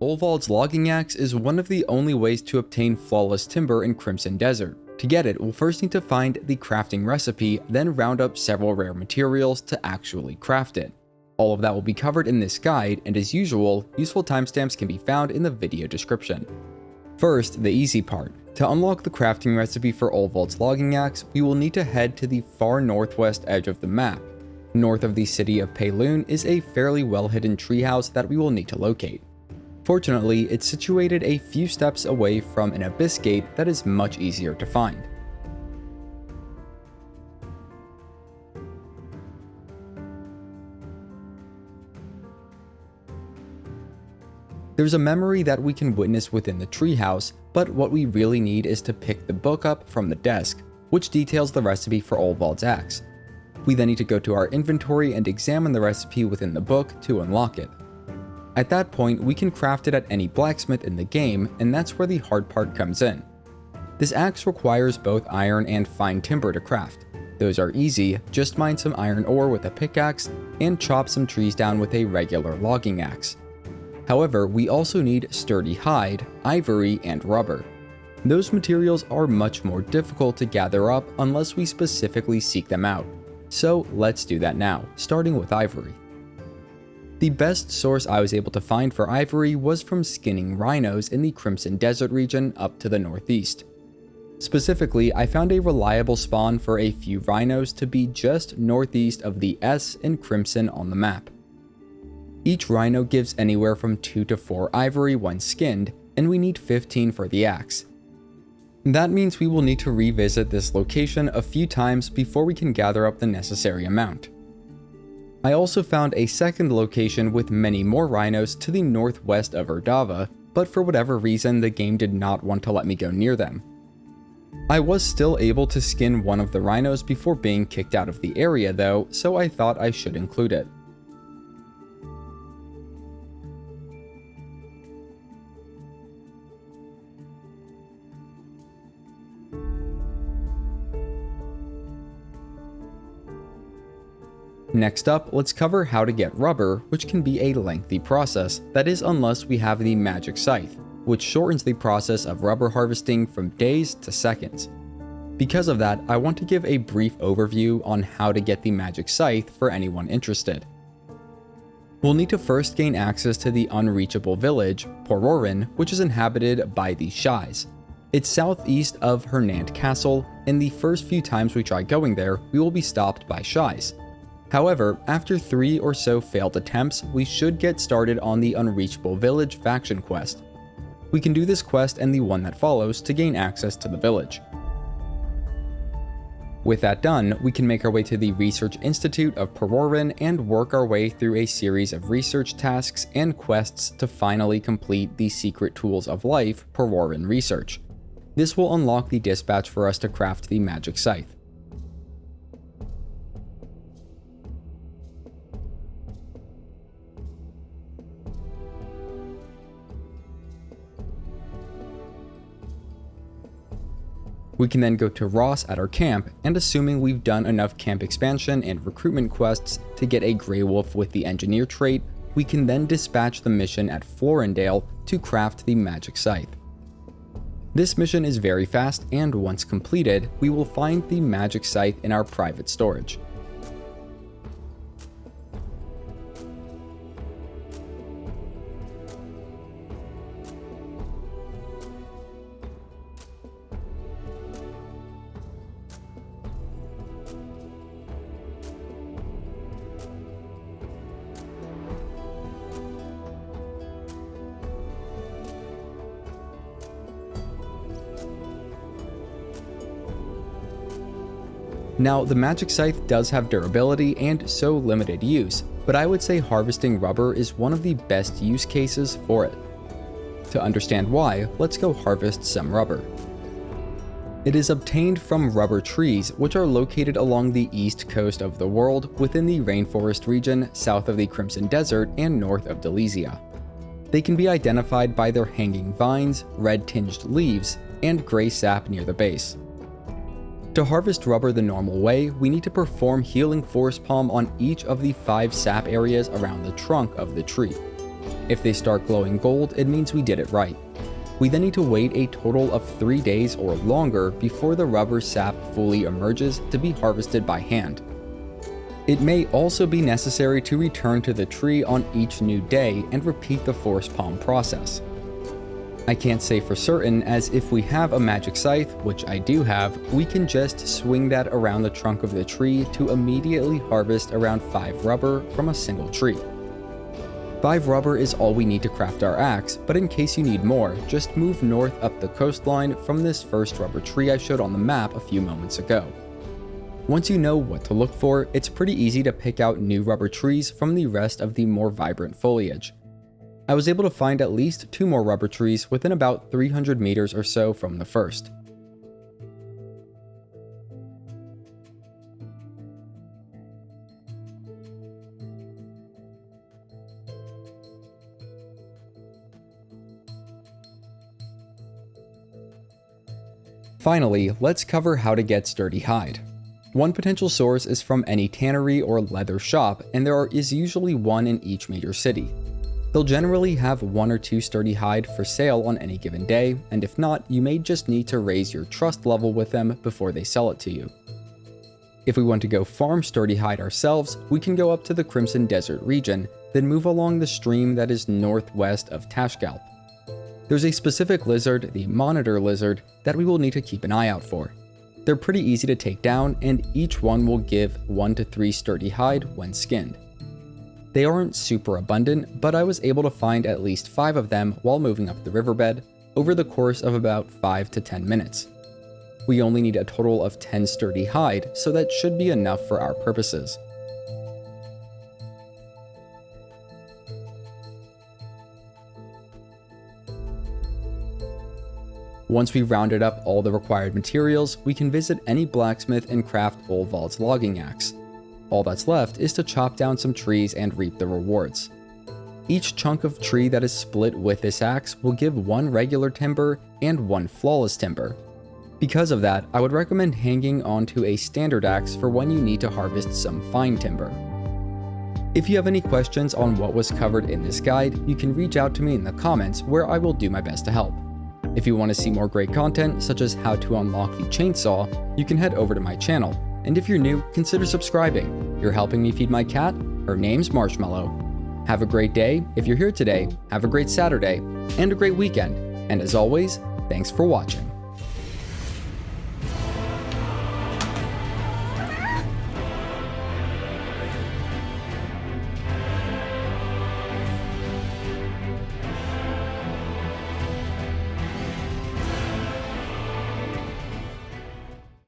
Olvald's logging axe is one of the only ways to obtain flawless timber in Crimson Desert. To get it, we'll first need to find the crafting recipe, then round up several rare materials to actually craft it. All of that will be covered in this guide, and as usual, useful timestamps can be found in the video description. First, the easy part. To unlock the crafting recipe for Olvald's logging axe, we will need to head to the far northwest edge of the map. North of the city of Pailune is a fairly well-hidden treehouse that we will need to locate. Fortunately, it's situated a few steps away from an abyss gate that is much easier to find. There's a memory that we can witness within the treehouse, but what we really need is to pick the book up from the desk, which details the recipe for Olvald's Axe. We then need to go to our inventory and examine the recipe within the book to unlock it. At that point, we can craft it at any blacksmith in the game, and that's where the hard part comes in. This axe requires both iron and fine timber to craft. Those are easy, just mine some iron ore with a pickaxe and chop some trees down with a regular logging axe. However, we also need sturdy hide, ivory, and rubber. Those materials are much more difficult to gather up unless we specifically seek them out. So let's do that now, starting with ivory. The best source I was able to find for ivory was from skinning rhinos in the Crimson Desert region up to the northeast. Specifically, I found a reliable spawn for a few rhinos to be just northeast of the S in Crimson on the map. Each rhino gives anywhere from 2 to 4 ivory when skinned, and we need 15 for the axe. That means we will need to revisit this location a few times before we can gather up the necessary amount. I also found a second location with many more rhinos to the northwest of Erdava, but for whatever reason the game did not want to let me go near them. I was still able to skin one of the rhinos before being kicked out of the area though, so I thought I should include it. Next up, let's cover how to get rubber, which can be a lengthy process, that is unless we have the magic scythe, which shortens the process of rubber harvesting from days to seconds. Because of that, I want to give a brief overview on how to get the magic scythe for anyone interested. We'll need to first gain access to the unreachable village, Pailune, which is inhabited by the Scythes. It's southeast of Hernand Castle, and the first few times we try going there, we will be stopped by Scythes. However, after 3 or so failed attempts, we should get started on the Unreachable Village faction quest. We can do this quest and the one that follows to gain access to the village. With that done, we can make our way to the Research Institute of Pailune and work our way through a series of research tasks and quests to finally complete the Secret Tools of Life Pailune research. This will unlock the dispatch for us to craft the magic scythe. We can then go to Ross at our camp, and assuming we've done enough camp expansion and recruitment quests to get a Grey Wolf with the engineer trait, we can then dispatch the mission at Florendale to craft the magic scythe. This mission is very fast, and once completed, we will find the magic scythe in our private storage. Now, the magic scythe does have durability and so limited use, but I would say harvesting rubber is one of the best use cases for it. To understand why, let's go harvest some rubber. It is obtained from rubber trees, which are located along the east coast of the world within the rainforest region south of the Crimson Desert and north of Delesia. They can be identified by their hanging vines, red-tinged leaves, and gray sap near the base. To harvest rubber the normal way, we need to perform Healing Forest Palm on each of the 5 sap areas around the trunk of the tree. If they start glowing gold, it means we did it right. We then need to wait a total of 3 days or longer before the rubber sap fully emerges to be harvested by hand. It may also be necessary to return to the tree on each new day and repeat the forest palm process. I can't say for certain, as if we have a magic scythe, which I do have, we can just swing that around the trunk of the tree to immediately harvest around 5 rubber from a single tree. 5 rubber is all we need to craft our axe, but in case you need more, just move north up the coastline from this first rubber tree I showed on the map a few moments ago. Once you know what to look for, it's pretty easy to pick out new rubber trees from the rest of the more vibrant foliage. I was able to find at least 2 more rubber trees within about 300 meters or so from the first. Finally, let's cover how to get sturdy hide. One potential source is from any tannery or leather shop, and there is usually one in each major city. They'll generally have 1 or 2 sturdy hide for sale on any given day, and if not, you may just need to raise your trust level with them before they sell it to you. If we want to go farm sturdy hide ourselves, we can go up to the Crimson Desert region, then move along the stream that is northwest of Tashgalp. There's a specific lizard, the monitor lizard, that we will need to keep an eye out for. They're pretty easy to take down, and each one will give 1 to 3 sturdy hide when skinned. They aren't super abundant, but I was able to find at least 5 of them while moving up the riverbed over the course of about 5 to 10 minutes. We only need a total of 10 sturdy hide, so that should be enough for our purposes. Once we've rounded up all the required materials, we can visit any blacksmith and craft Olvald's logging axe. All that's left is to chop down some trees and reap the rewards. Each chunk of tree that is split with this axe will give 1 regular timber and 1 flawless timber. Because of that, I would recommend hanging onto a standard axe for when you need to harvest some fine timber. If you have any questions on what was covered in this guide, you can reach out to me in the comments where I will do my best to help. If you want to see more great content, such as how to unlock the chainsaw, you can head over to my channel. And if you're new, consider subscribing. You're helping me feed my cat. Her name's Marshmallow. Have a great day. If you're here today, have a great Saturday and a great weekend. And as always, thanks for watching.